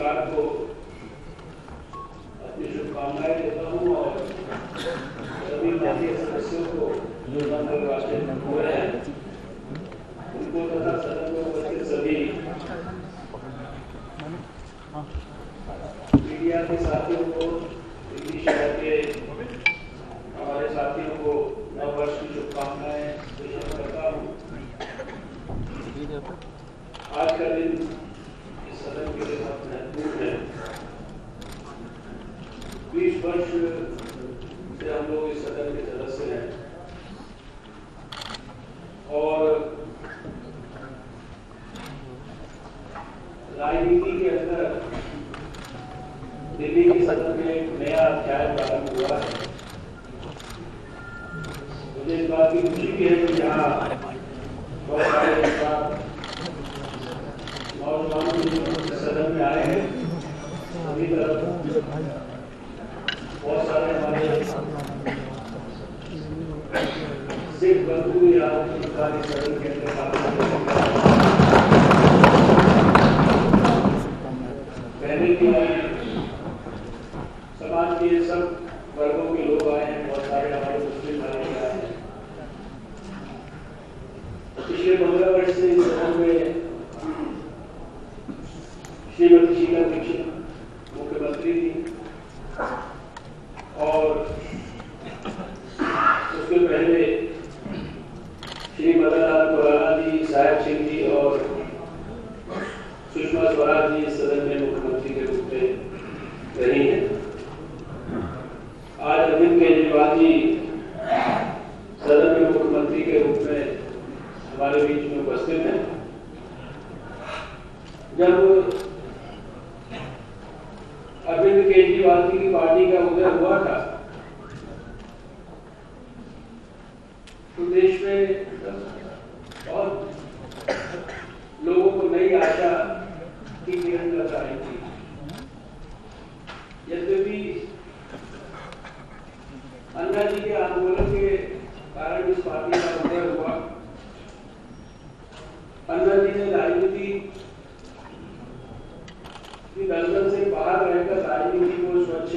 सरकार को अपनी शुभकामनाएं देता हूँ और सभी माननीय सदस्यों को जो निर्वाचित हुए हैं उनको तथा सदन में उपस्थित सभी मीडिया के साथियों को, दिल्ली शहर के हमारे साथियों को नववर्ष की शुभकामनाएं पेश करता हूँ। आज का दिन इस सदन के लिए बहुत महत्वपूर्ण है। 20 वर्ष से हम लोग इस सदन के सदस्य हैं और राजनीति के अंदर दिल्ली के सदन में एक नया अध्याय प्रारंभ हुआ है। मुझे इस बात की खुशी भी है कि यहाँ बहुत सारे नौजवान सदन में आए हैं। सभी तरफ बहुत सारे हमारे सिख बंधु या सरकारी सदन के अंदर पहले भी आए, समाज के सब वर्गों के लोग आए हैं। बहुत सारे हमारे मुस्लिम भाई आए हैं। पिछले 15 वर्ष से इस सदन में श्रीमती शीला दीक्षित मुख्यमंत्री थी और उसके पहले श्री मदन लाल खुराना जी, साहेब सिंह जी और सुषमा स्वराज जी इस सदन में मुख्यमंत्री के रूप में रही हैं। आज अरविंद केजरीवाल जी सदन में मुख्यमंत्री के रूप में हमारे बीच में उपस्थित हैं। जब अरविंद केजरीवाल जी की पार्टी का उदय हुआ था तो देश में बहुत लोगों को नई आशा की किरण लगा रही थी। यद्यपि अन्ना जी के आंदोलन के कारण इस पार्टी का उदय हुआ। अन्ना जी ने राजनीति की दलदल से बाहर रहकर राजनीति को स्वच्छ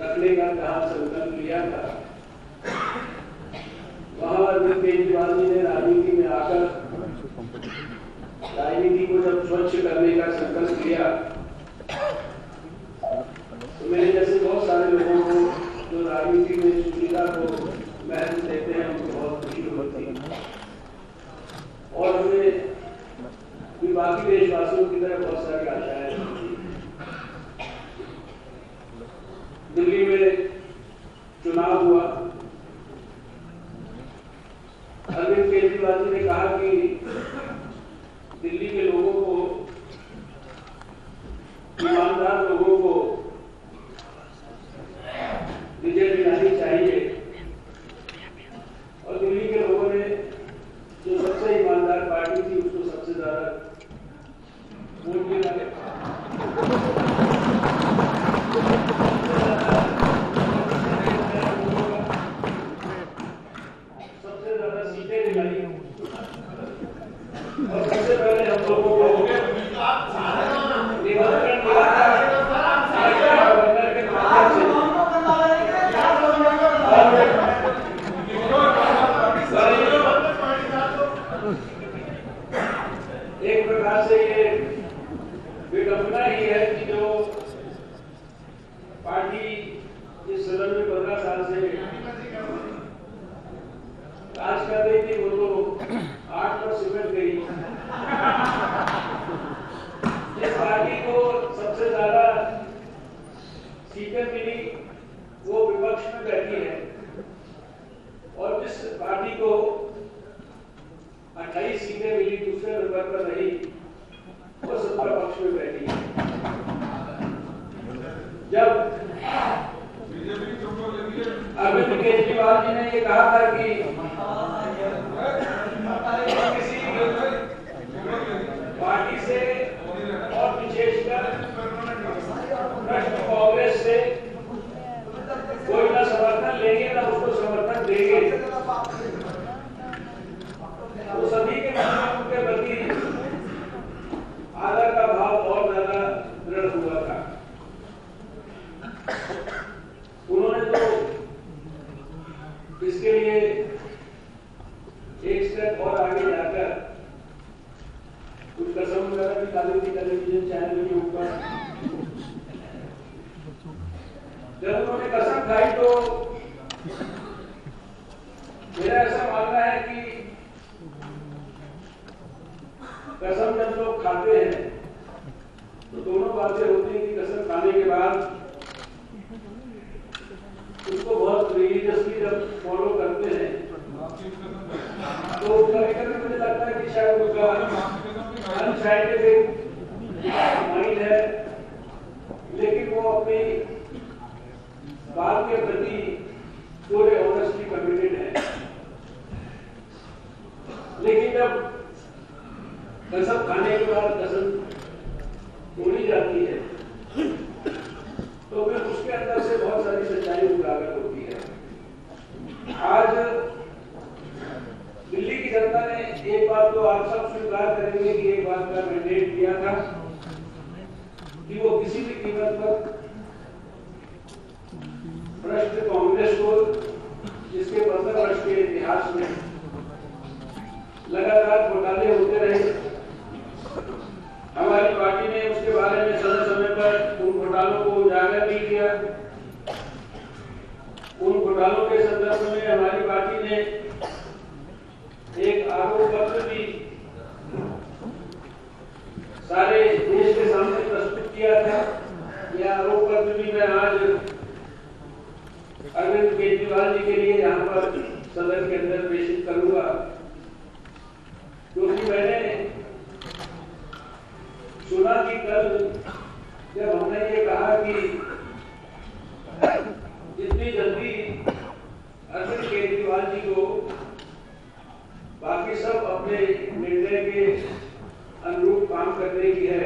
रखने का जहां संकल्प लिया था, वहां अरविंद केजरीवाल जी ने राजनीति में आकर राजनीति को जब स्वच्छ करने का संकल्प लिया तो मेरे जैसे बहुत सारे लोगों को जो राजनीति में सुविधा को महत्व देते हैं उनको बहुत खुशी होती है और हमें भी बाकी देशवासियों की तरह बहुत सारी आशाएं थी। दिल्ली में चुनाव हुआ। अरविंद केजरीवाल जी ने कहा कि दिल्ली के लोगों को, ईमानदार लोगों को विजय दिलानी चाहिए और दिल्ली के लोगों ने जो सबसे ईमानदार पार्टी थी उसको सबसे ज्यादा वोट दिया। सबसे ज्यादा सीटें दिलाई और सबसे पहले हम लोगों को निमंत्रण मिला था एक प्रकार से ये विडंबना ही है कि जो पार्टी इस सदन में 15 साल से राज कर रही थी वो तो 8 पर सिमट गई। जिस पार्टी को सबसे ज्यादा सीटें मिली वो विपक्ष में बैठी है और जिस पार्टी को 28 सीटें मिली दूसरे नंबर पर रही वो सत्ता पक्ष में बैठी है। जब अरविंद केजरीवाल जी ने ये कहा था कि किसी पार्टी से और विशेषकर कांग्रेस से कोई ना समर्थन लेंगे ना उसको समर्थन देंगे, तो सभी के मन में उनके प्रति आदर का भाव और वगैरह भी डाली थी टेलीविजन चैनल के ऊपर। जब उन्होंने कसम खाई तो मेरा ऐसा मानना है कि कसम जब लोग खाते हैं तो दोनों बातें होती हैं कि कसम खाने के बाद उसको बहुत रिलीजियसली जब फॉलो करते हैं तो कभी-कभी मुझे लगता है कि शायद उनका अनसाइंटिफिक माइंड है, लेकिन वो अपनी बात के प्रति पूरे ऑनेस्टली कमिटेड है। लेकिन जब कसम खाने के बाद कसम तोड़ी जाती है तो फिर उसके अंदर से बहुत सारी सच्चाई उजागर होती है। आज दिल्ली की जनता ने एक बात तो आप सब स्वीकार करेंगे कि एक बात का मैंडेट दिया था कि वो किसी भी कीमत पर भ्रष्ट कांग्रेस को, जिसके 15 वर्ष के इतिहास में लगातार घोटाले होते रहे, हमारी पार्टी ने उसके बारे में समय समय पर उन घोटालों को उजागर भी किया। उन घोटालों के संदर्भ में हमारी पार्टी ने एक आरोप पत्र भी सारे देश के सामने प्रस्तुत किया था। यह आरोप पत्र भी मैं आज अरविंद केजरीवाल जी के लिए यहाँ पर सदन के अंदर प्रेषित करूंगा, क्योंकि मैंने सुना कि कल जब हमने ये कहा कि जितनी जल्दी अरविंद केजरीवाल जी को बाकी सब अपने निर्णय के अनुरूप काम करने की है,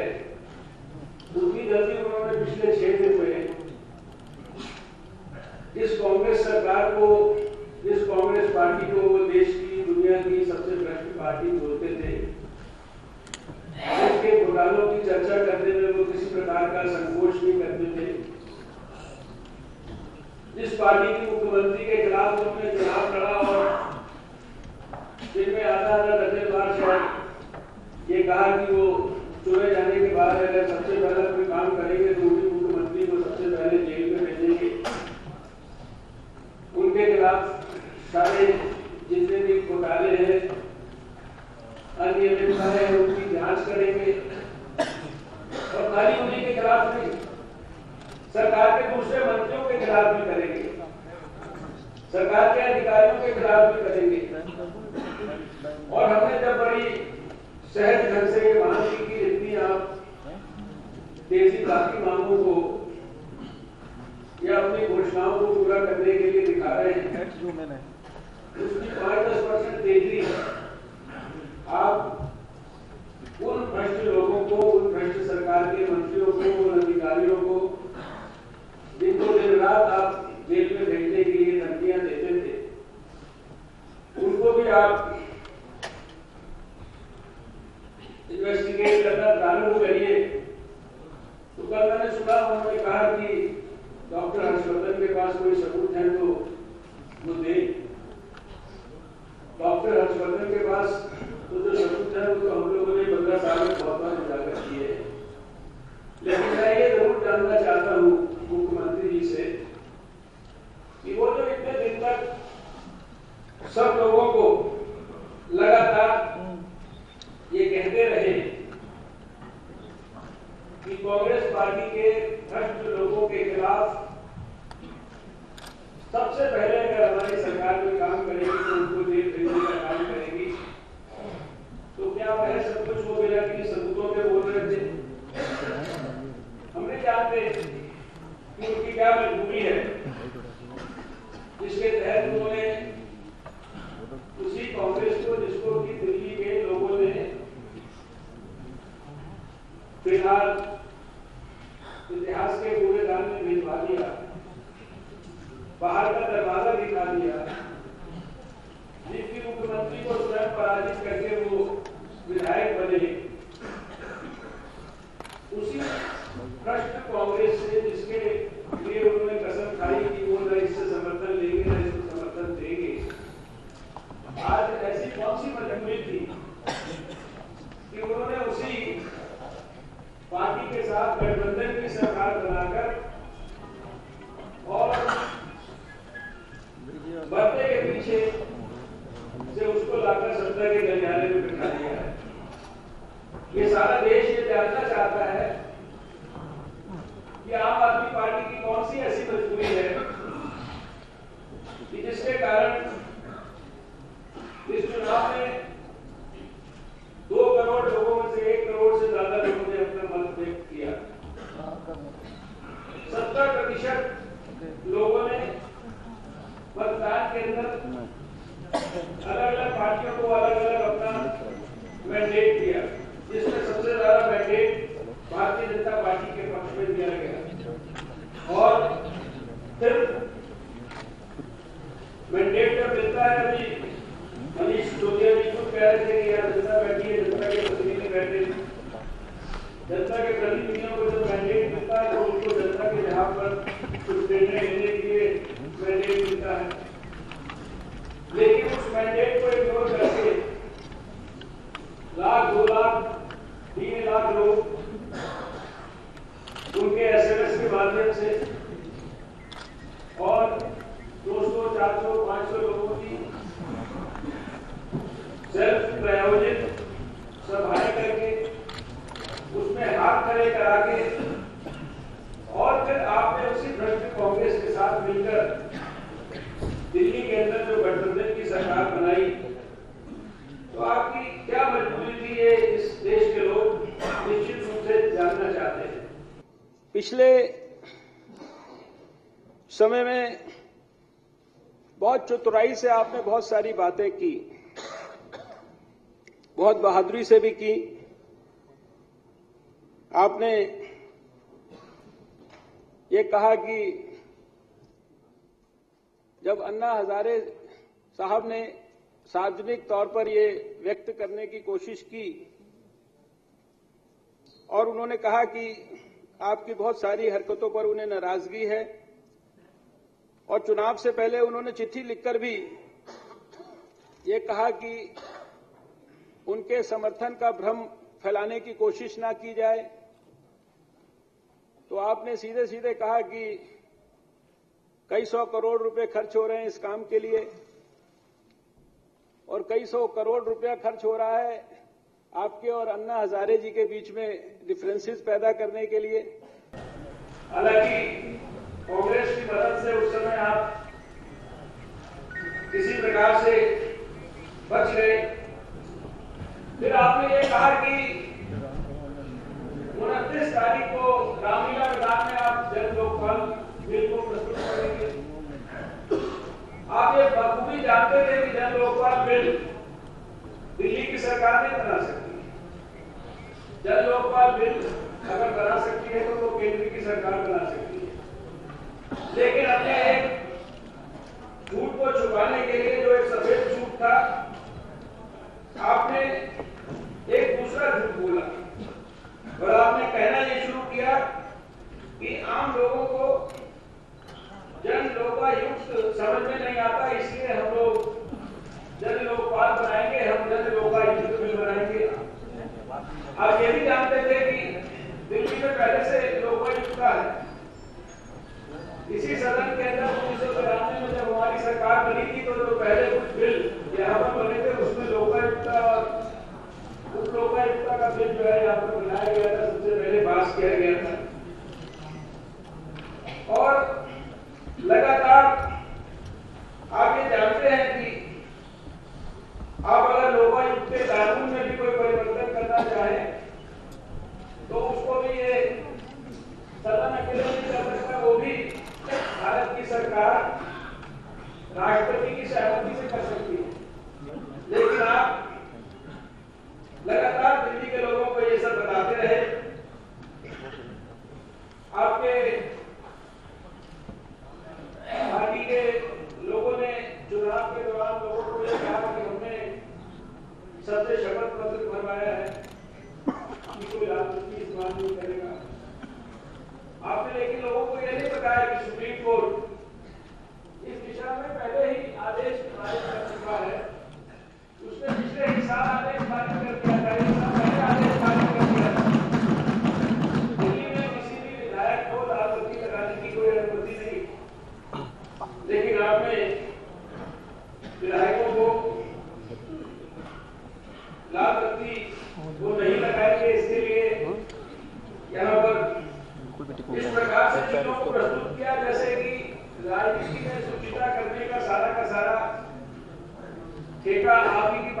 उतनी जल्दी उन्होंने पिछले 6 दिन में जिस कांग्रेस सरकार को, जिस कांग्रेस पार्टी को वो देश की, दुनिया की सबसे भ्रष्ट पार्टी बोलते थे, उसके घोटालों की चर्चा करने में वो किसी प्रकार का संकोच नहीं करते थे। जिस पार्टी की मुख्यमंत्री के खिलाफ उन्होंने चुनाव लड़ा और जिनमें आधा दर्जन बार शायद ये कहा कि वो चुने जाने के बाद अगर सबसे पहला कोई काम करेंगे तो उन्हीं मुख्यमंत्री को सबसे पहले जेल में भेजेंगे, उनके खिलाफ सारे जितने भी घोटाले हैं, अनियमितता है, उनकी जांच करेंगे। और खाली उन्हीं के खिलाफ नहीं, सरकार के दूसरे मंत्रियों के खिलाफ भी करेंगे, सरकार के अधिकारियों के खिलाफ भी करेंगे। और हमने जब बड़ी सहज ढंग से ये मांग की कि इतनी आप तेजी बाकी मांगों को या अपनी घोषणाओं को पूरा करने के लिए दिखा रहे हैं, उसकी 5-10% तेजी आप उन भ्रष्ट लोगों को, उन भ्रष्ट सरकार के मंत्रियों को, उन अधिकारियों को जिनको दिन रात आप जेल में भेजने के लिए धमकियां देते थे, उनको भी आप इन्वेस्टिगेट करना प्रारंभ करिए। तो कल मैंने सुना उन्होंने कहा कि डॉक्टर हर्षवर्धन के पास कोई सबूत है तो वो दे। डॉक्टर हर्षवर्धन के पास तो जो सबूत है वो तो हम लोगों ने 15 साल में बहुत बार उजागर किए। लेकिन मैं ये जरूर जानना चाहता हूँ मुख्यमंत्री जी से कि वो जो इतने दिन तक सब लोगों को लगातार ये कहते रहे कि कांग्रेस पार्टी के भ्रष्ट लोगों के खिलाफ सबसे पहले अगर हमारी सरकार कोई काम करेगी तो उनको जेल भेजने का काम करेगी, तो क्या वह सब कुछ हो गया कि सबूतों पे बोल रहे थे? हमने जानते कि उनकी क्या मजबूरी है जिसके तहत उन्होंने उसी कांग्रेस को, जिसको कि दिल्ली के लोगों ने फिलहाल इतिहास के कूड़ेदान में भिजवा दिया, बाहर का दरवाजा दिखा दिया, जिसकी मुख्यमंत्री को स्वयं पराजित करके वो विधायक बने, उसी भ्रष्ट कांग्रेस से जिसके लिए उन्होंने कसम खाई कि वो न इससे समर्थन लेंगे न इसको समर्थन देंगे। आज ऐसी कौन सी मजबूरी थी कि उन्होंने उसी बनाकर और बर्तन के पीछे से उसको लाकर सत्ता के गलियारे में बिठा दिया है। ये सारा देश ये जानना चाहता है कि आम आदमी पार्टी की कौन सी ऐसी मजबूरी है कि जिसके कारण इस चुनाव में 2 करोड़ लोगों में से 1 करोड़ से ज्यादा लोगों ने अपना मत व्यक्त किया। 70% लोगों ने मतदान के अंदर अलग अलग पार्टियों को अलग अलग अपना मैंडेट दिया, जिसमें सबसे ज्यादा मैंडेट भारतीय जनता पार्टी के पक्ष में दिया गया। और फिर मैंडेट जब मिलता है, अभी मनीष सिसोदिया जी खुद कह रहे थे कि यार जनता बैठी है, जनता के प्रतिनिधि बैठे, जनता के प्रतिनिधियों को जब मैंडेट मिलता है तो उनको जनता के जहां पर कुछ निर्णय लेने के लिए मैंडेट मिलता है, लेकिन उस मैंडेट को इग्नोर करके 1 लाख 2 लाख 3 लाख लोग उनके SMS के माध्यम से और 200 400 500 लोगों की सेल्फ प्रायोजित सभाएं करके उसमें हाथ खड़े करा के और फिर आपने उसी भ्रष्ट कांग्रेस के साथ मिलकर दिल्ली के अंदर जो गठबंधन की सरकार बनाई, तो आपकी क्या मजबूरी थी, ये इस देश के लोग निश्चित रूप से जानना चाहते हैं। पिछले समय में बहुत चतुराई से आपने बहुत सारी बातें की, बहुत बहादुरी से भी की। आपने ये कहा कि जब अन्ना हजारे साहब ने सार्वजनिक तौर पर ये व्यक्त करने की कोशिश की और उन्होंने कहा कि आपकी बहुत सारी हरकतों पर उन्हें नाराजगी है, और चुनाव से पहले उन्होंने चिट्ठी लिखकर भी ये कहा कि उनके समर्थन का भ्रम फैलाने की कोशिश ना की जाए। तो आपने सीधे सीधे कहा कि कई 100 करोड़ रुपए खर्च हो रहे हैं इस काम के लिए, और कई 100 करोड़ रुपया खर्च हो रहा है आपके और अन्ना हजारे जी के बीच में डिफरेंसेस पैदा करने के लिए। हालांकि कांग्रेस की मदद से उस समय आप किसी प्रकार से बच गए। फिर आपने ये कहा कि 29 तारीख को रामलीला मैदान में आप जन लोकपाल बिल को प्रस्तुत करेंगे। आप ये बखूबी जानते थे कि जन लोकपाल बिल दिल्ली की सरकार नहीं बना सकती। जन लोकपाल बिल अगर बना सकती है तो वो केंद्र की सरकार बना सकती है, लेकिन अपने एक झूठ को छुपाने के लिए, जो एक सफेद झूठ था, आपने एक दूसरा झूठ बोला और आपने कहना ये शुरू किया कि आम लोगों को जन लोकायुक्त समझ में नहीं आता, इसलिए हम लोग जन लोकपाल बनाएंगे, हम जन लोकायुक्त बिल बनाएंगे। आप ये भी जानते थे कि दिल्ली में पहले से लोकायुक्त का है। इसी सदन के अंदर 1993 में जब हमारी सरकार बनी थी तो जो पहले कुछ बिल यहाँ पर बने थे उसमें लोकायुक्त और उप लोकायुक्त का बिल जो है यहाँ पर बनाया गया था, सबसे पहले पास किया गया था। और लगातार आप ये जानते हैं कि आप अगर लोकायुक्त के कानून में भी कोई परिवर्तन करना चाहें तो उसको भी ये सदन अकेले नहीं कर सकता, वो भी भारत की सरकार राष्ट्रपति की सहमति से कर सकती है। लेकिन आप लगातार दिल्ली के लोगों को ये सब बताते रहे। आपके पार्टी के लोगों ने चुनाव के दौरान लोगों को यह कहा कि हमने सबसे शपथ पत्र भरवाया है कि कोई राजनीति इस्तेमाल नहीं करेगा। आपने लेकिन लोगों को यह नहीं बताया कि सुप्रीम कोर्ट इस दिशा में पहले ही आदेश पारित कर चुका है। उसने पिछले ही साल आदेश पारित कर दिया था, एक साल पहले आदेश पारित कर दिया था। दिल्ली में किसी भी विधायक को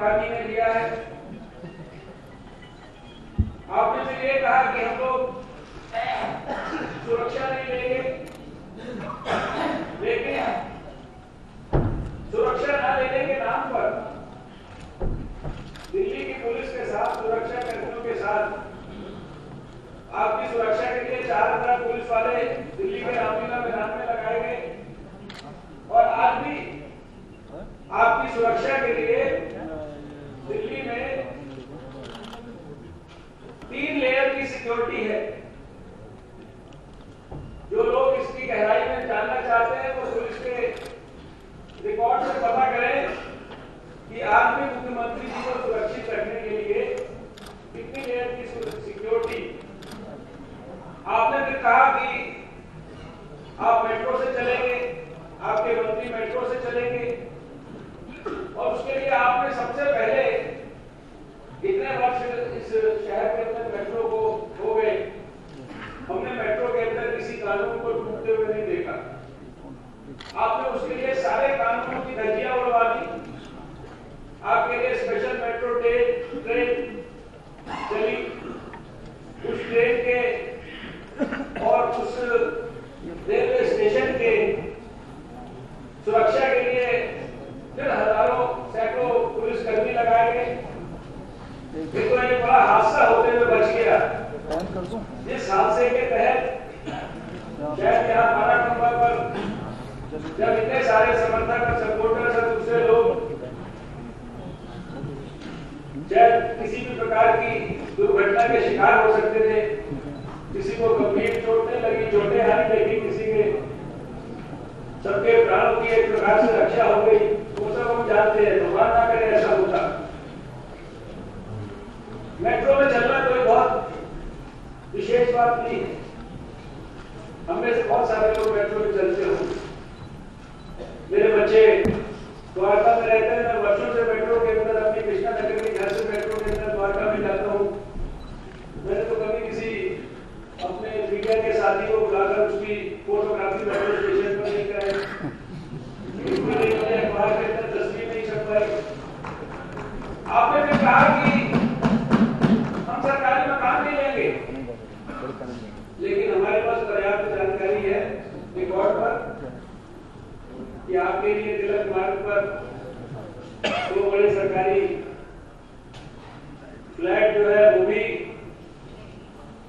गांधी ने लिया है। आपने फिर ये कहा कि हम लोग सुरक्षा नहीं लेंगे, लेकिन सुरक्षा न लेने के नाम पर दिल्ली की पुलिस के साथ, सुरक्षा कर्मियों के साथ आपकी सुरक्षा के लिए 4000 पुलिस वाले दिल्ली के रामलीला मैदान में लगाए गए और आज भी आपकी सुरक्षा के लिए दिल्ली में 3 लेयर की सिक्योरिटी है। जो लोग इसकी गहराई में जानना चाहते हैं वो पुलिस के रिकॉर्ड से पता करें कि आज भी मुख्यमंत्री जी को सुरक्षित रखने के लिए कितनी लेयर की सिक्योरिटी। आपने फिर कहा कि आप मेट्रो से चलेंगे, आपके मंत्री मेट्रो से चलेंगे और उसके लिए आपने सबसे पहले इतने वर्ष इस शहर के अंदर मेट्रो को हो गए, हमने मेट्रो के अंदर किसी कानून को टूटते हुए नहीं देखा। आपने उसके लिए सारे कानूनों की धज्जियां उड़वा दी। आपके लिए स्पेशल मेट्रो ट्रेन चली, उस ट्रेन के और उस रेलवे स्टेशन के सुरक्षा के लिए फिर हजारों सैकड़ों पुलिसकर्मी लगाए गए। ये तो एक बड़ा हादसा होते हुए बच गया। जिस हादसे के तहत शायद यहाँ 12 नंबर पर जब इतने सारे समर्थक और सपोर्टर्स और दूसरे लोग शायद किसी भी प्रकार की दुर्घटना के शिकार हो सकते थे, किसी को गंभीर चोटें लगी, चोटें आई, लेकिन किसी के सबके प्राणों की एक प्रकार से रक्षा हो गई, वो सब हम जानते हैं। भगवान ना करे ऐसा होता। मेट्रो में चलना कोई बहुत विशेष बात नहीं है। हम में से बहुत सारे लोग मेट्रो में चलते होंगे। मेरे बच्चे द्वारका में रहते हैं, मैं वर्षों से मेट्रो के अंदर अपनी कृष्णा नगर के घर से मेट्रो के अंदर द्वारका में जाता हूँ। मैंने तो कभी किसी अपने मीडिया के साथी को बुलाकर उसकी फोटोग्राफी मेट्रो स्टेशन पर नहीं कराई, अखबार के अंदर तस्वीर नहीं छपवाई। आपने भी कहा कि हम सरकारी मकान नहीं लेंगे, लेकिन हमारे पास पर्याप्त जानकारी है रिकॉर्ड पर कि आपके लिए तिलक मार्ग पर 2 बड़े सरकारी फ्लैट जो है वो भी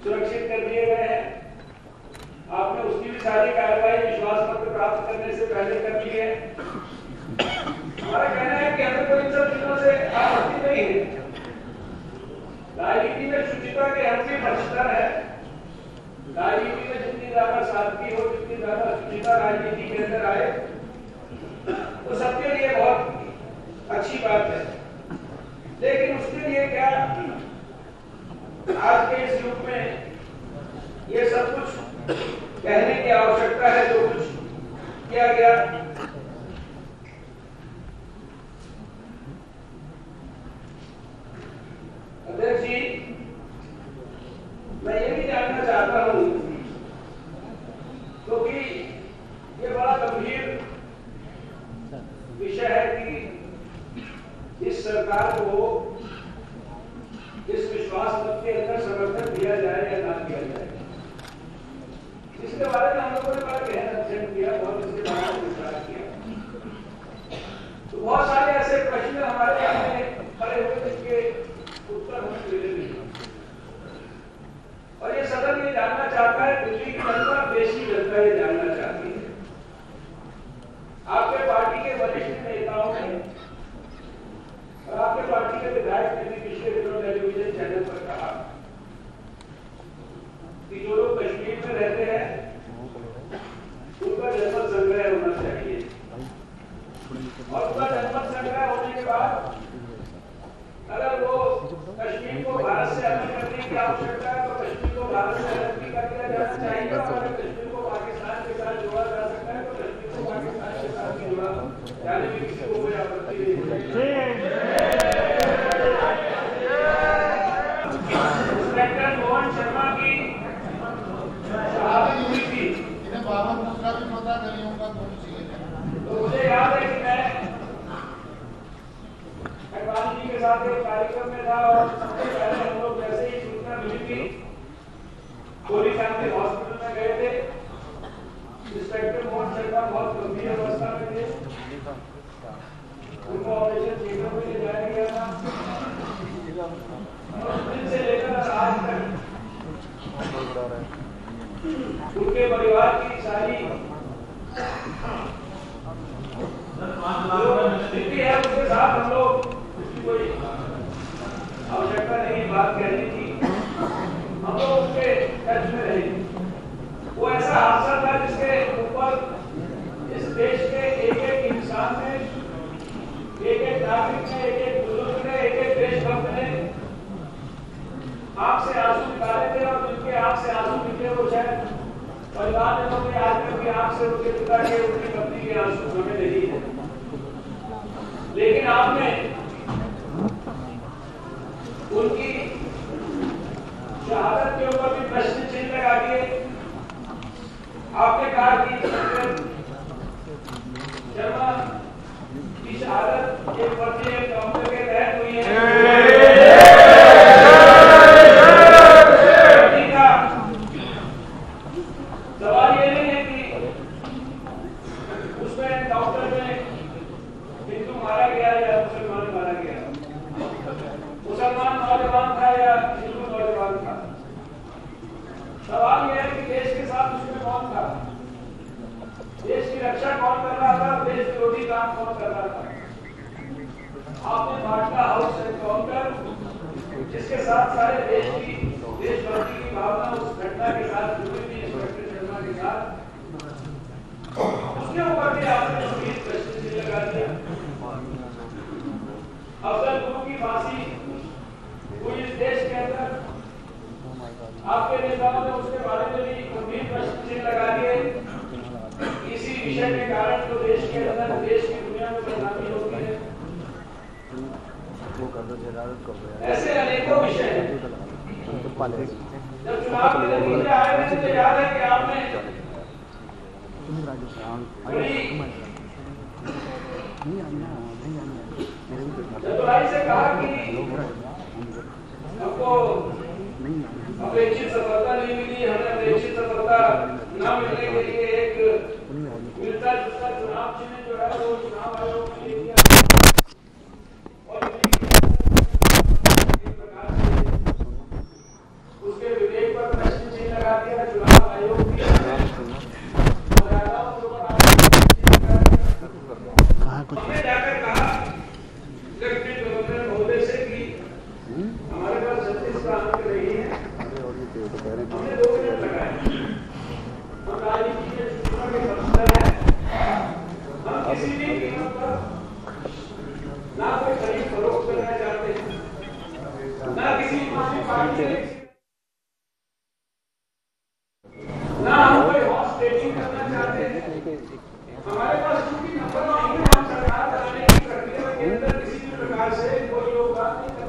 सुरक्षित कर दिए गए हैं। आपने उसकी भी सारी कार्रवाई विश्वास पत्र प्राप्त करने से पहले कर ली है। हमारा कहना है कि हमें कोई इन सब चीजों से आपत्ति नहीं है। राजनीति में शुचिता के हर भी पक्षधर है। राजनीति में जितनी ज्यादा सादगी हो, जितनी ज्यादा शुचिता राजनीति के अंदर आए, तो सबके लिए बहुत अच्छी बात है। लेकिन उसके लिए क्या आज के इस युग में ये सब कुछ कहने की आवश्यकता है जो कुछ किया गया। अध्यक्ष जी, मैं ये भी जानना चाहता हूं क्योंकि ये बड़ा गंभीर विषय है कि इस सरकार को इस विश्वास मत के अंदर समर्थन दिया जाए या ना दिया जाए, इसके बारे में हम लोगों ने बड़ा गहन अध्ययन किया, बहुत इसके बारे में विचार किया। तो बहुत सारे ऐसे प्रश्न हमारे सामने खड़े हुए जिसके उत्तर हमें मिले नहीं। और ये सदन ये जानना चाहता है, दिल्ली की जनता, देश की जनता ये जानना चाहती है। आपके पार्टी के वरिष्ठ नेताओं ने और आपके पार्टी के विधायक ने भी पिछले दिनों टेलीविजन चैनल पर कहा कि जो लोग कश्मीर में रहते हैं उनका जनमत संग्रह होना चाहिए, और उनका जनमत संग्रह होने के बाद अगर वो कश्मीर को भारत से अलग करने की आवश्यकता है तो कश्मीर को भारत से अलग भी कर दिया जाना चाहिए, और अगर कश्मीर को पाकिस्तान के साथ जोड़ा जा सकता है तो कश्मीर को पाकिस्तान के साथ भी जोड़ा जाने में किसी को कोई आपत्ति नहीं है। इंस्पेक्टर मोहन शर्मा की शहादत हुई थी, तो मुझे याद है कि मैं अखबार जी के पुलिस के हॉस्पिटल में गए थे। इंस्पेक्टर मोहन शर्मा बहुत गंभीर अवस्था में थे, उनको ऑपरेशन थिएटर में ले जाया गया था और उस दिन से लेकर आज तक उनके परिवार की सारी स्थिति है उसके साथ हम लोग कोई आवश्यकता नहीं बात कहनी थी, हम लोग उसके टच में रहे। वो ऐसा हादसा था जिसके ऊपर इस देश के एक एक इंसान ने, एक एक नागरिक ने, एक एक बुजुर्ग ने, एक एक देशभक्त ने आंख से आंसू निकाले थे और जिनके आंख से आंसू निकले वो शायद परिवार ने लोग आज तक की आंख से उनके पिता के, उनकी पत्नी के आंसू हमें नहीं है। लेकिन आपने उनकी शहादत के ऊपर भी प्रश्न चिन्ह लगा दिए। आपने कहा कि शर्मा की शहादत एक फर्जी एनकाउंटर के तहत हुई है। सवाल ये नहीं है कि उसमें एनकाउंटर में हिंदू मारा गया या मुसलमान मारा गया, मुसलमान नौजवान था या हिंदू नौजवान था। सवाल यह है कि देश के साथ उसमें कौन था, देश की रक्षा कौन कर रहा था, देश विरोधी काम कौन कर रहा था। आपने भाटका हाउस एनकाउंटर जिसके साथ सारे देश की देशभक्ति की भावना उस घटना के साथ जुड़ी थी, इंस्पेक्टर शर्मा के साथ, उसके ऊपर भी आपने गंभीर प्रश्न चिन्ह लगा दिया। अफजल गुरु की फांसी हुई इस देश के अंदर, आपके नेताओं ने उसके बारे में भी गंभीर प्रश्न चिन्ह लगा दिए। इसी विषय के कारण तो देश के अंदर, देश की दुनिया में बदनामी होती है। ऐसे अनेकों विषय हैं। जब चुनाव के नतीजे आए थे मुझे याद है कि आपने चतुराई से कहा कि हमको अपेक्षित सफलता नहीं मिली, हमें अपेक्षित सफलता न मिलने के लिए एक मिलता जुलता चुनाव चिन्ह जो है वो चुनाव आयोग ने ले दिया और एक प्रकार से उसके विवेक पर प्रश्न चिन्ह लगा दिया चुनाव आयोग की। हमने जाकर कहा लेफ्टिनेंट गवर्नर महोदय से कि हमारे पास 36 का अंक नहीं है। हमने 2 मिनट लगाए। हम राजनीति के सूत्रों के पक्षधर हैं, हम किसी भी कीमत पर ना कोई खरीद फरोख्त करना चाहते हैं, ना किसी पार्टी से, ना हम कोई हॉर्स ट्रेडिंग करना चाहते हैं। हमारे पास चूंकि नंबर नहीं है, हम सरकार बनाने की प्रक्रिया के अंदर किसी भी प्रकार से कोई योगदान नहीं कर।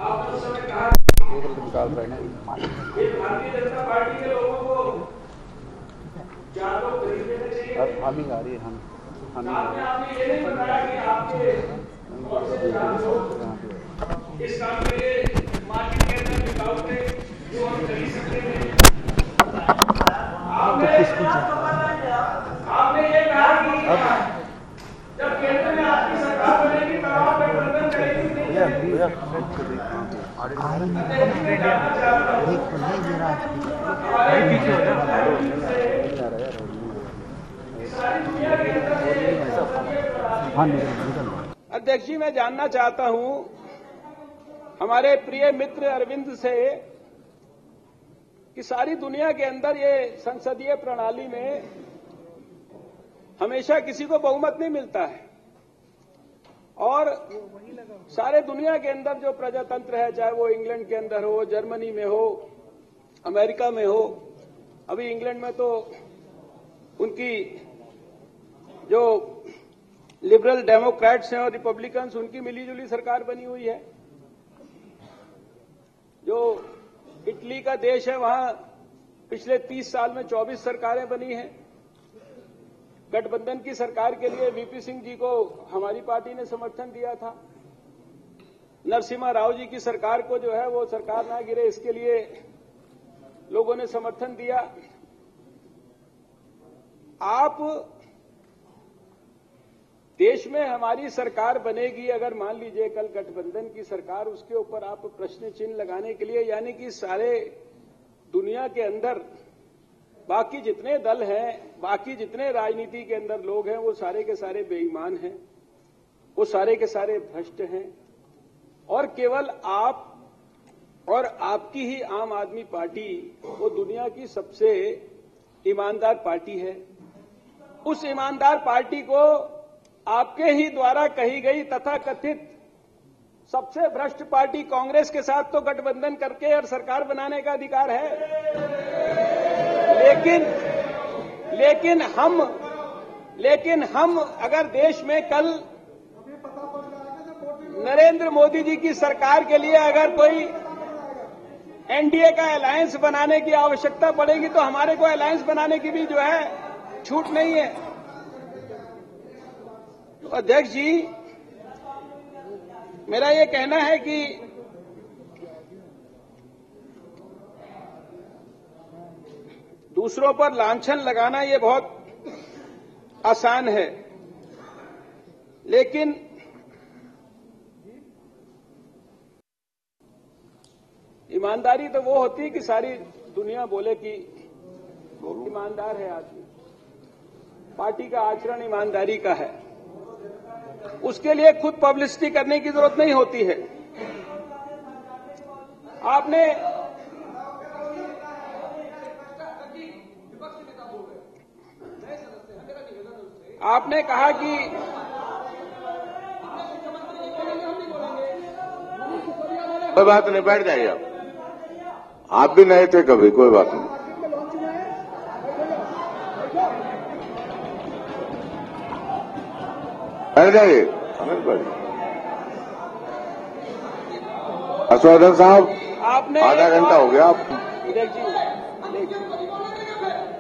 आपने उस समय कहा कि भारतीय जनता पार्टी के लोगों को 4 लोग खरीद लेने चाहिए। आपने ये नहीं बताया कि आपके कौन से 4 लोग इस काम के लिए मार्केट के अंदर बिकाऊ थे जो हम खरीद सकते थे। आपने ये कहा कि जब केंद्र में आपकी सरकार बनेगी तब आप गठबंधन करेंगे। अध्यक्ष जी, मैं जानना चाहता हूं हमारे प्रिय मित्र अरविंद से कि सारी दुनिया के अंदर ये संसदीय प्रणाली में हमेशा किसी को बहुमत नहीं मिलता है और सारे दुनिया के अंदर जो प्रजातंत्र है, चाहे वो इंग्लैंड के अंदर हो, जर्मनी में हो, अमेरिका में हो, अभी इंग्लैंड में तो उनकी जो लिबरल डेमोक्रेट्स हैं और रिपब्लिकन्स, उनकी मिलीजुली सरकार बनी हुई है। जो इटली का देश है, वहां पिछले 30 साल में 24 सरकारें बनी हैं। गठबंधन की सरकार के लिए वीपी सिंह जी को हमारी पार्टी ने समर्थन दिया था। नरसिम्हा राव जी की सरकार को जो है वो सरकार ना गिरे, इसके लिए लोगों ने समर्थन दिया। आप देश में हमारी सरकार बनेगी, अगर मान लीजिए कल गठबंधन की सरकार, उसके ऊपर आप प्रश्न चिन्ह लगाने के लिए, यानी कि सारे दुनिया के अंदर बाकी जितने दल हैं, बाकी जितने राजनीति के अंदर लोग हैं, वो सारे के सारे बेईमान हैं, वो सारे के सारे भ्रष्ट हैं, और केवल आप और आपकी ही आम आदमी पार्टी वो दुनिया की सबसे ईमानदार पार्टी है। उस ईमानदार पार्टी को आपके ही द्वारा कही गई तथाकथित सबसे भ्रष्ट पार्टी कांग्रेस के साथ तो गठबंधन करके और सरकार बनाने का अधिकार है, लेकिन हम अगर देश में कल नरेंद्र मोदी जी की सरकार के लिए अगर कोई एनडीए का अलायंस बनाने की आवश्यकता पड़ेगी तो हमारे को अलायंस बनाने की भी जो है छूट नहीं है। तो अध्यक्ष जी, मेरा ये कहना है कि दूसरों पर लांछन लगाना ये बहुत आसान है, लेकिन ईमानदारी तो वो होती है कि सारी दुनिया बोले कि ईमानदार है आदमी, पार्टी का आचरण ईमानदारी का है, उसके लिए खुद पब्लिसिटी करने की जरूरत नहीं होती है। आपने कहा कि कोई बात नहीं, बैठ जाइए आप भी नए थे कभी, कोई बात नहीं। बैठ जाइए, हर्षवर्धन साहब, आपने आधा घंटा हो गया आप।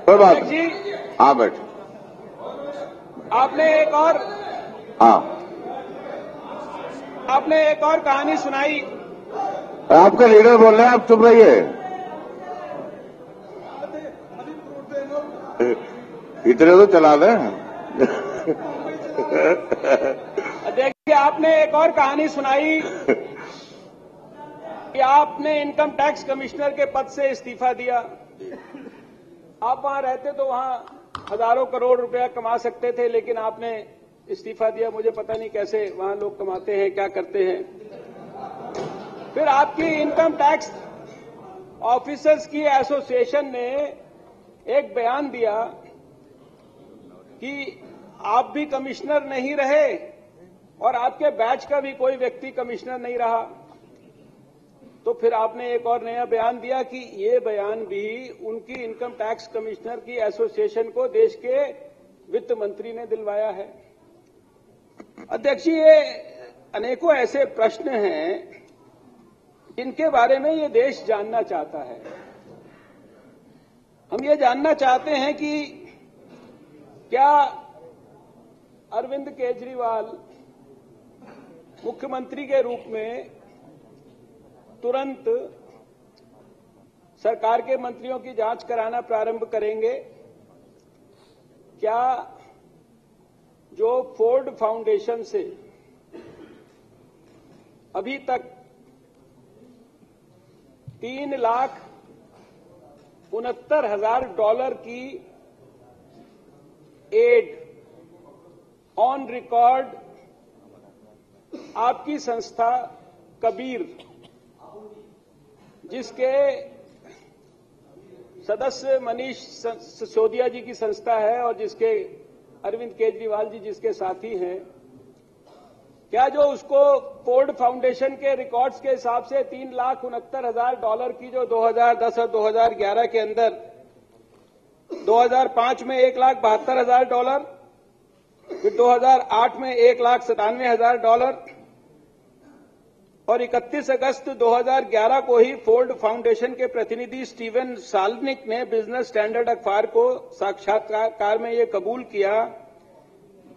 कोई बात नहीं, हाँ बैठ। आपने एक और कहानी सुनाई। आपके लीडर बोल रहे हैं, आप चुप रहिए। इतने तो चला दें। देखिए, आपने एक और कहानी सुनाई कि आपने इनकम टैक्स कमिश्नर के पद से इस्तीफा दिया। आप वहां रहते तो वहां हजारों करोड़ रुपया कमा सकते थे, लेकिन आपने इस्तीफा दिया। मुझे पता नहीं कैसे वहां लोग कमाते हैं, क्या करते हैं। फिर आपकी इनकम टैक्स ऑफिसर्स की एसोसिएशन ने एक बयान दिया कि आप भी कमिश्नर नहीं रहे और आपके बैच का भी कोई व्यक्ति कमिश्नर नहीं रहा। तो फिर आपने एक और नया बयान दिया कि ये बयान भी उनकी इनकम टैक्स कमिश्नर की एसोसिएशन को देश के वित्त मंत्री ने दिलवाया है। अध्यक्ष जी, ये अनेकों ऐसे प्रश्न हैं जिनके बारे में ये देश जानना चाहता है। हम ये जानना चाहते हैं कि क्या अरविंद केजरीवाल मुख्यमंत्री के रूप में तुरंत सरकार के मंत्रियों की जांच कराना प्रारंभ करेंगे? क्या जो फोर्ड फाउंडेशन से अभी तक $3,69,000 की एड ऑन रिकॉर्ड आपकी संस्था कबीर, जिसके सदस्य मनीष सिसोदिया जी की संस्था है और जिसके अरविंद केजरीवाल जी जिसके साथी हैं, क्या जो उसको फोर्ड फाउंडेशन के रिकॉर्ड्स के हिसाब से $3,69,000 की जो 2010 और 2011 के अंदर 2005 में $1,72,000, फिर 2008 में $1,97,000 और 31 अगस्त 2011 को ही फोर्ड फाउंडेशन के प्रतिनिधि स्टीवन साल्निक ने बिजनेस स्टैंडर्ड अखबार को साक्षात्कार में ये कबूल किया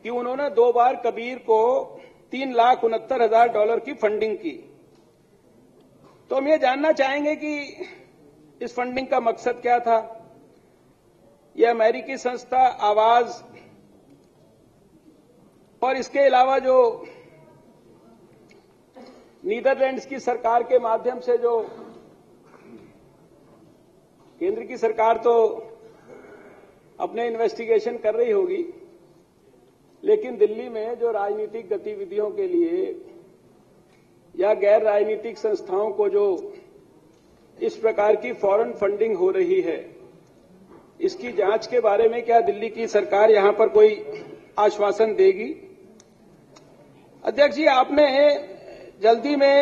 कि उन्होंने 2 बार कबीर को $3,69,000 की फंडिंग की। तो हम ये जानना चाहेंगे कि इस फंडिंग का मकसद क्या था। यह अमेरिकी संस्था आवाज और इसके अलावा जो नीदरलैंड्स की सरकार के माध्यम से जो केंद्र की सरकार तो अपने इन्वेस्टिगेशन कर रही होगी, लेकिन दिल्ली में जो राजनीतिक गतिविधियों के लिए या गैर राजनीतिक संस्थाओं को जो इस प्रकार की फॉरेन फंडिंग हो रही है, इसकी जांच के बारे में क्या दिल्ली की सरकार यहां पर कोई आश्वासन देगी। अध्यक्ष जी, आपने जल्दी में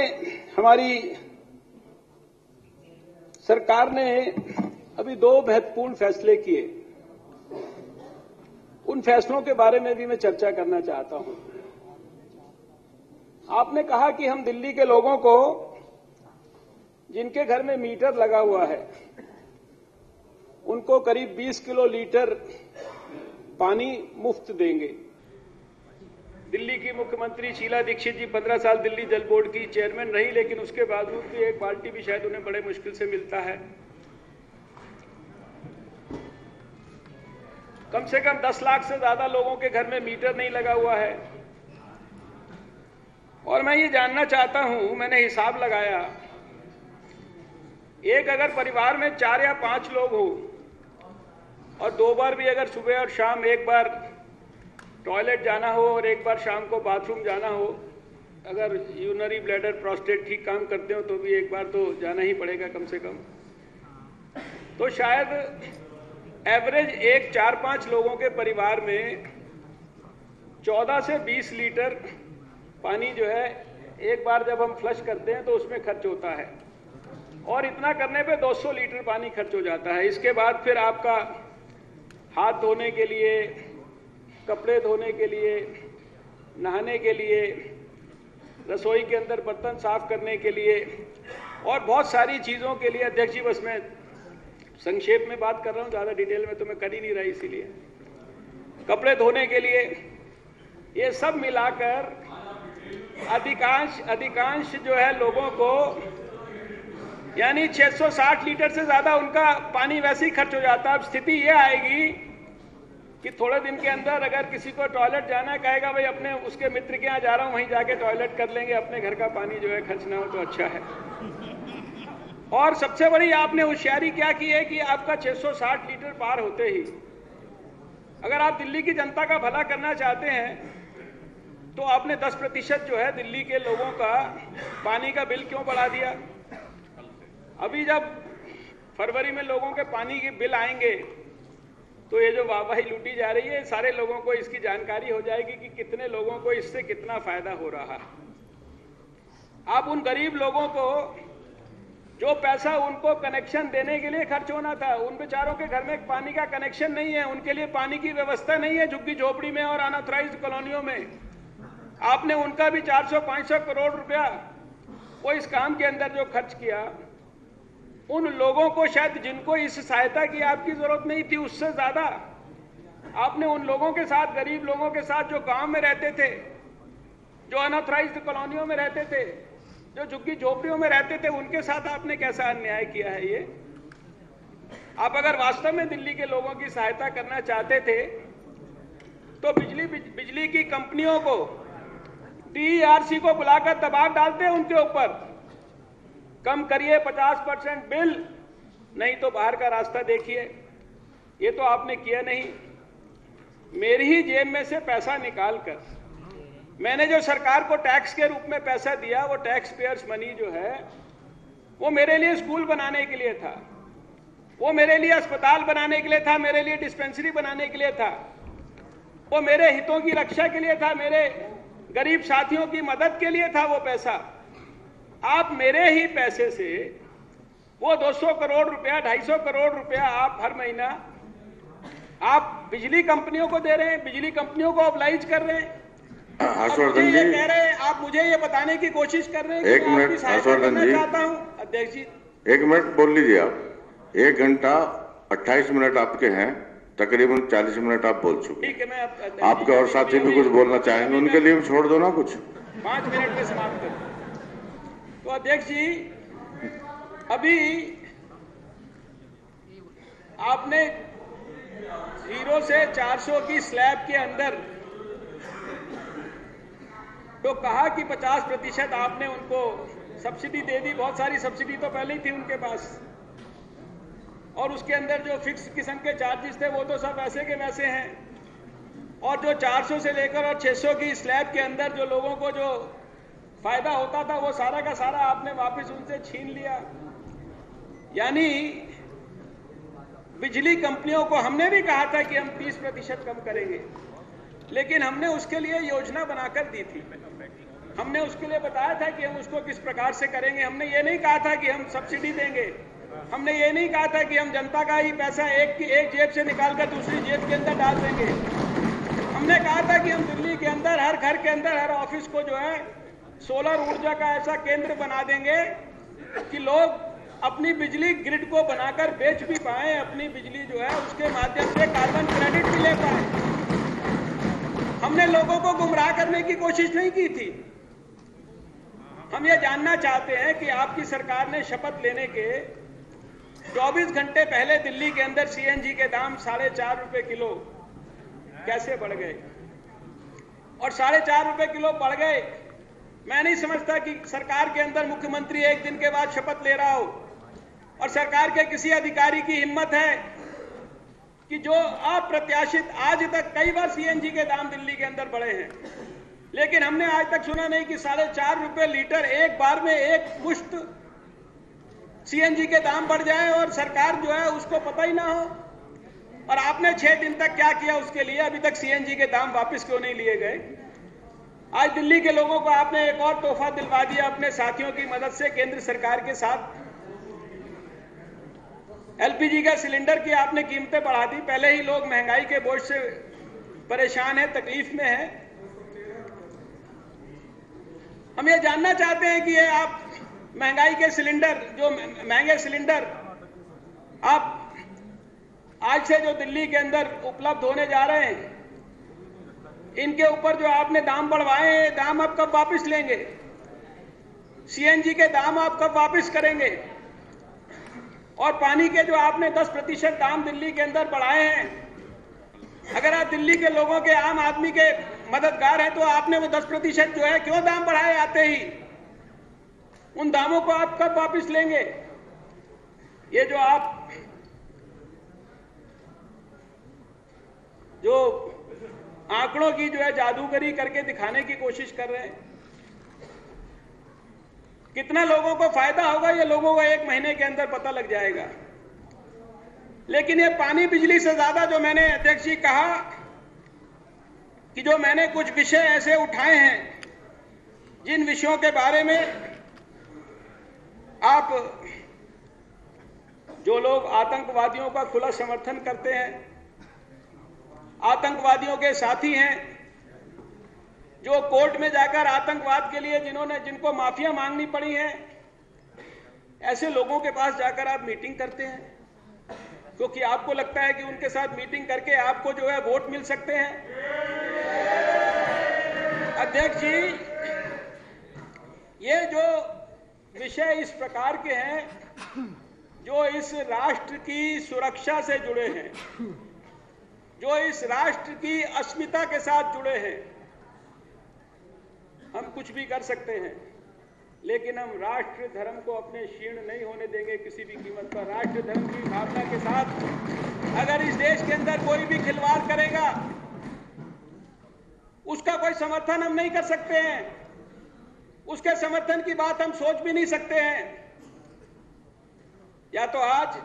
हमारी सरकार ने अभी 2 महत्वपूर्ण फैसले किए, उन फैसलों के बारे में भी मैं चर्चा करना चाहता हूं। आपने कहा कि हम दिल्ली के लोगों को जिनके घर में मीटर लगा हुआ है उनको करीब 20 किलो लीटर पानी मुफ्त देंगे। दिल्ली की मुख्यमंत्री शीला दीक्षित जी 15 साल दिल्ली जल बोर्ड की चेयरमैन रही, लेकिन उसके बावजूद भी एक बाल्टी भी शायद उन्हें बड़े मुश्किल से मिलता है। कम से कम 10 लाख से ज्यादा लोगों के घर में मीटर नहीं लगा हुआ है। और मैं ये जानना चाहता हूं, मैंने हिसाब लगाया, एक अगर परिवार में 4 या 5 लोग हो और 2 बार भी अगर सुबह और शाम एक बार टॉयलेट जाना हो और एक बार शाम को बाथरूम जाना हो, अगर यूरिनरी ब्लैडर प्रोस्टेट ठीक काम करते हो तो भी एक बार तो जाना ही पड़ेगा कम से कम, तो शायद एवरेज एक 4-5 लोगों के परिवार में 14 से 20 लीटर पानी जो है एक बार जब हम फ्लश करते हैं तो उसमें खर्च होता है, और इतना करने पे 200 लीटर पानी खर्च हो जाता है। इसके बाद फिर आपका हाथ धोने के लिए, कपड़े धोने के लिए, नहाने के लिए, रसोई के अंदर बर्तन साफ करने के लिए और बहुत सारी चीज़ों के लिए। अध्यक्ष जी, बस मैं संक्षेप में बात कर रहा हूँ, ज़्यादा डिटेल में तो मैं कर ही नहीं रहा, इसीलिए कपड़े धोने के लिए, ये सब मिलाकर अधिकांश जो है लोगों को यानी 660 लीटर से ज्यादा उनका पानी वैसे ही खर्च हो जाता है। अब स्थिति ये आएगी कि थोड़े दिन के अंदर अगर किसी को टॉयलेट जाना कहेगा, भाई अपने उसके मित्र के यहाँ जा रहा हूं, वहीं जाके टॉयलेट कर लेंगे, अपने घर का पानी जो है खर्च ना हो तो अच्छा है। और सबसे बड़ी आपने होशियारी क्या की है कि आपका 660 लीटर पार होते ही अगर आप दिल्ली की जनता का भला करना चाहते हैं तो आपने 10% जो है दिल्ली के लोगों का पानी का बिल क्यों बढ़ा दिया। अभी जब फरवरी में लोगों के पानी के बिल आएंगे तो ये जो वाहवाही लूटी जा रही है, सारे लोगों को इसकी जानकारी हो जाएगी कि कितने लोगों को इससे कितना फायदा हो रहा है। आप उन गरीब लोगों को जो पैसा उनको कनेक्शन देने के लिए खर्च होना था, उन बेचारों के घर में पानी का कनेक्शन नहीं है, उनके लिए पानी की व्यवस्था नहीं है झुग्गी झोपड़ी में और अनऑथराइज्ड कॉलोनियों में, आपने उनका भी 400-500 करोड़ रुपया वो इस काम के अंदर जो खर्च किया, उन लोगों को शायद जिनको इस सहायता की आपकी जरूरत नहीं थी, उससे ज्यादा आपने उन लोगों के साथ, गरीब लोगों के साथ जो गांव में रहते थे, जो अनऑथराइज्ड कॉलोनियों में रहते थे, जो झुग्गी झोपड़ियों में रहते थे, उनके साथ आपने कैसा अन्याय किया है। ये आप अगर वास्तव में दिल्ली के लोगों की सहायता करना चाहते थे तो बिजली की कंपनियों को, DERC को बुलाकर दबाव डालते हैं उनके ऊपर, कम करिए 50% बिल, नहीं तो बाहर का रास्ता देखिए। ये तो आपने किया नहीं। मेरी ही जेब में से पैसा निकालकर मैंने जो सरकार को टैक्स के रूप में पैसा दिया, वो टैक्स पेयर्स मनी जो है वो मेरे लिए स्कूल बनाने के लिए था, वो मेरे लिए अस्पताल बनाने के लिए था, मेरे लिए डिस्पेंसरी बनाने के लिए था, वो मेरे हितों की रक्षा के लिए था, मेरे गरीब साथियों की मदद के लिए था वो पैसा। आप मेरे ही पैसे से वो 200 करोड़ रुपया, 250 करोड़ रुपया आप हर महीना आप बिजली कंपनियों को दे रहे हैं, बिजली कंपनियों को ऑब्लाइज कर रहे हैं। हर्षवर्धन जी कह रहे हैं, आप मुझे ये बताने की कोशिश कर रहे हैं एक मिनट हर्षवर्धन जी, चाहता हूं अध्यक्ष जी 1 मिनट बोल लीजिए आप। 1 घंटा 28 मिनट आपके हैं, तकरीबन 40 मिनट आप बोल चुके। ठीक है, मैं आपके और साथी भी कुछ बोलना चाहेंगे, उनके लिए छोड़ दो ना कुछ। 5 मिनट में समाप्त कर। तो अध्यक्ष जी, अभी आपने 0 से 400 की स्लैब के अंदर तो कहा कि 50% आपने उनको सब्सिडी दे दी। बहुत सारी सब्सिडी तो पहले ही थी उनके पास, और उसके अंदर जो फिक्स किस्म के चार्जेस थे वो तो सब वैसे के वैसे हैं। और जो 400 से लेकर और 600 की स्लैब के अंदर जो लोगों को जो फायदा होता था वो सारा का सारा आपने वापस उनसे छीन लिया। यानी बिजली कंपनियों को हमने भी कहा था कि हम 30% कम करेंगे, लेकिन हमने उसके लिए योजना बनाकर दी थी। हमने उसके लिए बताया था कि हम उसको किस प्रकार से करेंगे। हमने ये नहीं कहा था कि हम सब्सिडी देंगे, हमने ये नहीं कहा था कि हम जनता का ही पैसा एक जेब से निकालकर दूसरी जेब के अंदर डाल देंगे। हमने कहा था कि हम दिल्ली के अंदर हर घर के अंदर हर ऑफिस को जो है सोलर ऊर्जा का ऐसा केंद्र बना देंगे कि लोग अपनी बिजली ग्रिड को बनाकर बेच भी पाए, अपनी बिजली जो है उसके माध्यम से कार्बन क्रेडिट भी ले पाए। हमने लोगों को गुमराह करने की कोशिश नहीं की थी। हम ये जानना चाहते हैं कि आपकी सरकार ने शपथ लेने के 24 घंटे पहले दिल्ली के अंदर सीएनजी के दाम 4.5 रुपए किलो कैसे बढ़ गए, और 4.5 रुपए किलो बढ़ गए। मैं नहीं समझता कि सरकार के अंदर मुख्यमंत्री एक दिन के बाद शपथ ले रहा हो और सरकार के किसी अधिकारी की हिम्मत है कि जो अप्रत्याशित, आज तक कई बार सीएनजी के दाम दिल्ली के अंदर बढ़े हैं, लेकिन हमने आज तक सुना नहीं कि 4.5 रुपए लीटर एक बार में एक मुश्त सीएनजी के दाम बढ़ जाए और सरकार जो है उसको पता ही ना हो। और आपने 6 दिन तक क्या किया उसके लिए? अभी तक सीएनजी के दाम वापस क्यों नहीं लिए गए? आज दिल्ली के लोगों को आपने एक और तोहफा दिलवा दिया अपने साथियों की मदद से, केंद्र सरकार के साथ। एलपीजी का सिलेंडर की आपने कीमतें बढ़ा दी। पहले ही लोग महंगाई के बोझ से परेशान हैं, तकलीफ में हैं। हम ये जानना चाहते हैं कि ये आप महंगाई के सिलेंडर, जो महंगे सिलेंडर आप आज से जो दिल्ली के अंदर उपलब्ध होने जा रहे हैं, इनके ऊपर जो आपने दाम बढ़वाए हैं, दाम आप कब वापस लेंगे? सीएनजी के दाम आप कब वापस करेंगे? और पानी के जो आपने 10% दाम दिल्ली के अंदर बढ़ाए हैं, अगर आप दिल्ली के लोगों के, आम आदमी के मददगार हैं, तो आपने वो 10% जो है क्यों दाम बढ़ाए आते ही? उन दामों को आप कब वापस लेंगे? ये जो आप जो आंकड़ों की जो है जादूगरी करके दिखाने की कोशिश कर रहे हैं, कितना लोगों को फायदा होगा ये लोगों को 1 महीने के अंदर पता लग जाएगा। लेकिन ये पानी बिजली से ज्यादा जो मैंने अध्यक्ष जी कहा कि जो मैंने कुछ विषय ऐसे उठाए हैं जिन विषयों के बारे में आप, जो लोग आतंकवादियों का खुला समर्थन करते हैं, आतंकवादियों के साथी हैं, जो कोर्ट में जाकर आतंकवाद के लिए जिनको माफिया मांगनी पड़ी है, ऐसे लोगों के पास जाकर आप मीटिंग करते हैं क्योंकि आपको लगता है कि उनके साथ मीटिंग करके आपको जो है वोट मिल सकते हैं। अध्यक्ष जी, ये जो विषय इस प्रकार के हैं जो इस राष्ट्र की सुरक्षा से जुड़े हैं, जो इस राष्ट्र की अस्मिता के साथ जुड़े हैं, हम कुछ भी कर सकते हैं, लेकिन हम राष्ट्र धर्म को अपने क्षीण नहीं होने देंगे किसी भी कीमत पर। राष्ट्र धर्म की भावना के साथ अगर इस देश के अंदर कोई भी खिलवाड़ करेगा, उसका कोई समर्थन हम नहीं कर सकते हैं, उसके समर्थन की बात हम सोच भी नहीं सकते हैं। या तो आज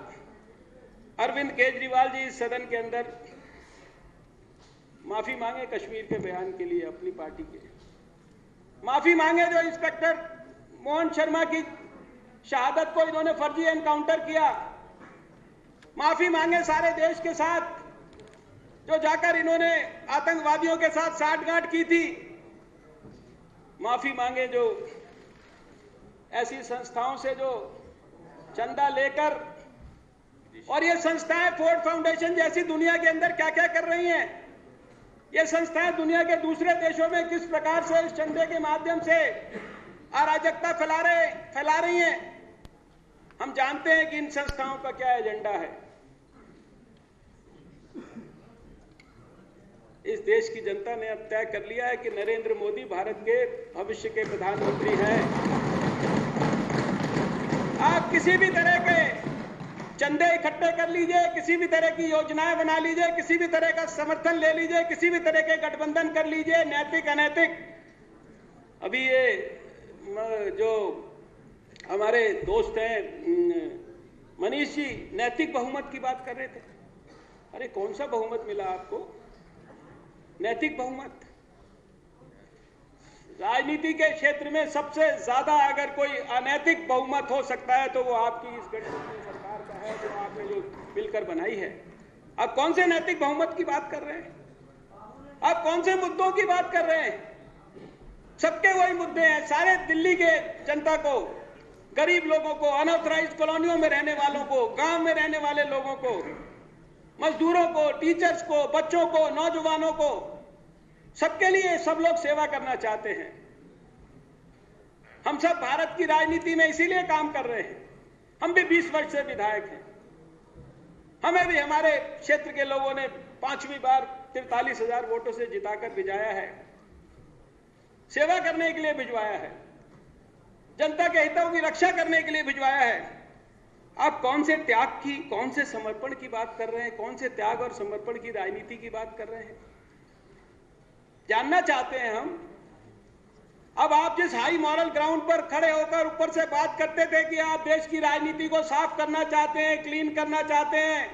अरविंद केजरीवाल जी इस सदन के अंदर माफी मांगे कश्मीर के बयान के लिए, अपनी पार्टी के माफी मांगे जो इंस्पेक्टर मोहन शर्मा की शहादत को इन्होंने फर्जी एनकाउंटर किया, माफी मांगे सारे देश के साथ जो जाकर इन्होंने आतंकवादियों के साथ साठगांठ की थी, माफी मांगे जो ऐसी संस्थाओं से जो चंदा लेकर, और ये संस्थाएं फोर्ड फाउंडेशन जैसी दुनिया के अंदर क्या क्या कर रही हैं, ये संस्थाएं दुनिया के दूसरे देशों में किस प्रकार से इस चंदे के माध्यम से अराजकता फैला रही हैं। हम जानते हैं कि इन संस्थाओं का क्या एजेंडा है। इस देश की जनता ने अब तय कर लिया है कि नरेंद्र मोदी भारत के भविष्य के प्रधानमंत्री हैं। आप किसी भी तरह के चंदे इकट्ठे कर लीजिए, किसी भी तरह की योजनाएं बना लीजिए, किसी भी तरह का समर्थन ले लीजिए, किसी भी तरह के गठबंधन कर लीजिए, नैतिक अनैतिक। अभी ये जो हमारे दोस्त हैं मनीष जी, नैतिक बहुमत की बात कर रहे थे। अरे कौन सा बहुमत मिला आपको? नैतिक बहुमत। राजनीति के क्षेत्र में सबसे ज्यादा अगर कोई अनैतिक बहुमत हो सकता है तो वो आपकी इस गठबंधन सरकार का है, जो आपने जो मिलकर बनाई है। आप कौन से नैतिक बहुमत की बात कर रहे हैं? आप कौन से मुद्दों की बात कर रहे हैं? सबके वही मुद्दे हैं। सारे दिल्ली के जनता को, गरीब लोगों को, अनऑथराइज्ड कॉलोनियों में रहने वालों को, गांव में रहने वाले लोगों को, मजदूरों को, टीचर्स को, बच्चों को, नौजवानों को, सबके लिए सब लोग सेवा करना चाहते हैं। हम सब भारत की राजनीति में इसीलिए काम कर रहे हैं। हम भी 20 वर्ष से विधायक हैं। हमें भी हमारे क्षेत्र के लोगों ने 5वीं बार 43,000 वोटों से जिताकर भिजवाया है, सेवा करने के लिए भिजवाया है, जनता के हितों की रक्षा करने के लिए भिजवाया है। आप कौन से त्याग की, कौन से समर्पण की बात कर रहे हैं? कौन से त्याग और समर्पण की राजनीति की बात कर रहे हैं? जानना चाहते हैं हम। अब आप जिस हाई मॉरल ग्राउंड पर खड़े होकर ऊपर से बात करते थे कि आप देश की राजनीति को साफ करना चाहते हैं, क्लीन करना चाहते हैं,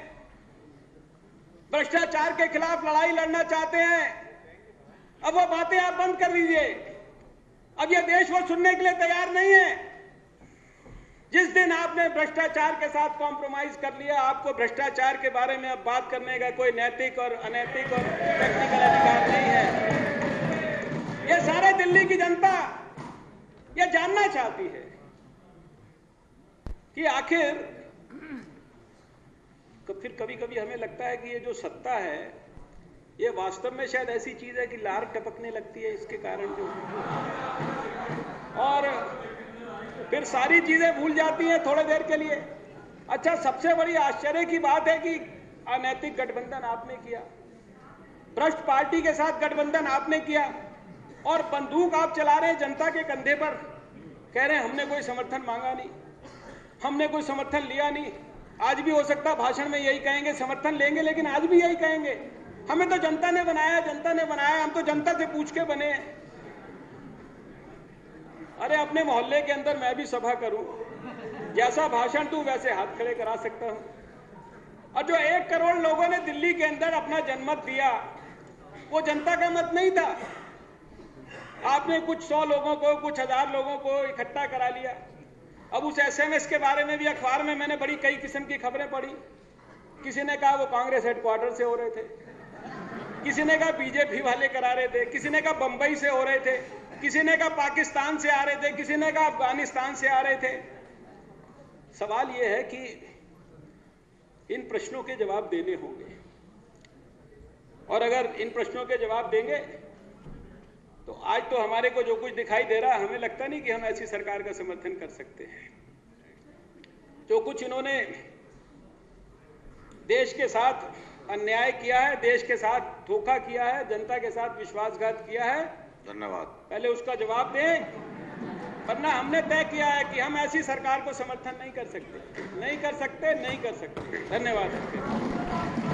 भ्रष्टाचार के खिलाफ लड़ाई लड़ना चाहते हैं, अब वो बातें आप बंद कर दीजिए। अब यह देश वो सुनने के लिए तैयार नहीं है। जिस दिन आपने भ्रष्टाचार के साथ कॉम्प्रोमाइज कर लिया, आपको भ्रष्टाचार के बारे में अब बात करने का कोई नैतिक और अनैतिक और टेक्निकल अधिकार नहीं है। ये सारे दिल्ली की जनता ये जानना चाहती है कि आखिर फिर कभी कभी हमें लगता है कि ये जो सत्ता है ये वास्तव में शायद ऐसी चीज है कि लार टपकने लगती है इसके कारण जो, और फिर सारी चीजें भूल जाती हैं थोड़ी देर के लिए। अच्छा, सबसे बड़ी आश्चर्य की बात है कि अनैतिक गठबंधन आपने किया, भ्रष्ट पार्टी के साथ गठबंधन आपने किया, और बंदूक आप चला रहे हैं जनता के कंधे पर, कह रहे हैं हमने कोई समर्थन मांगा नहीं, हमने कोई समर्थन लिया नहीं। आज भी हो सकता है भाषण में यही कहेंगे, समर्थन लेंगे, लेकिन आज भी यही कहेंगे हमें तो जनता ने बनाया, जनता ने बनाया, हम तो जनता से पूछ के बने हैं। अरे अपने मोहल्ले के अंदर मैं भी सभा करूं, जैसा भाषण दूं वैसे हाथ खड़े करा सकता हूं। और जो 1 करोड़ लोगों ने दिल्ली के अंदर अपना जनमत दिया वो जनता का मत नहीं था। आपने कुछ 100 लोगों को, कुछ 1000 लोगों को इकट्ठा करा लिया। अब उस एसएमएस के बारे में भी अखबार में मैंने बड़ी कई किस्म की खबरें पढ़ी। किसी ने कहा वो कांग्रेस हेडक्वार्टर से हो रहे थे, किसी ने कहा बीजेपी वाले करा रहे थे, किसी ने कहा बंबई से हो रहे थे, किसी ने कहा पाकिस्तान से आ रहे थे, किसी ने कहा अफगानिस्तान से आ रहे थे। सवाल यह है कि इन प्रश्नों के जवाब देने होंगे, और अगर इन प्रश्नों के जवाब देंगे तो आज तो हमारे को जो कुछ दिखाई दे रहा है, हमें लगता नहीं कि हम ऐसी सरकार का समर्थन कर सकते हैं। जो कुछ इन्होंने देश के साथ अन्याय किया है, देश के साथ धोखा किया है, जनता के साथ विश्वासघात किया है, धन्यवाद, पहले उसका जवाब दें, वरना हमने तय किया है कि हम ऐसी सरकार को समर्थन नहीं कर सकते, नहीं कर सकते, नहीं कर सकते। धन्यवाद।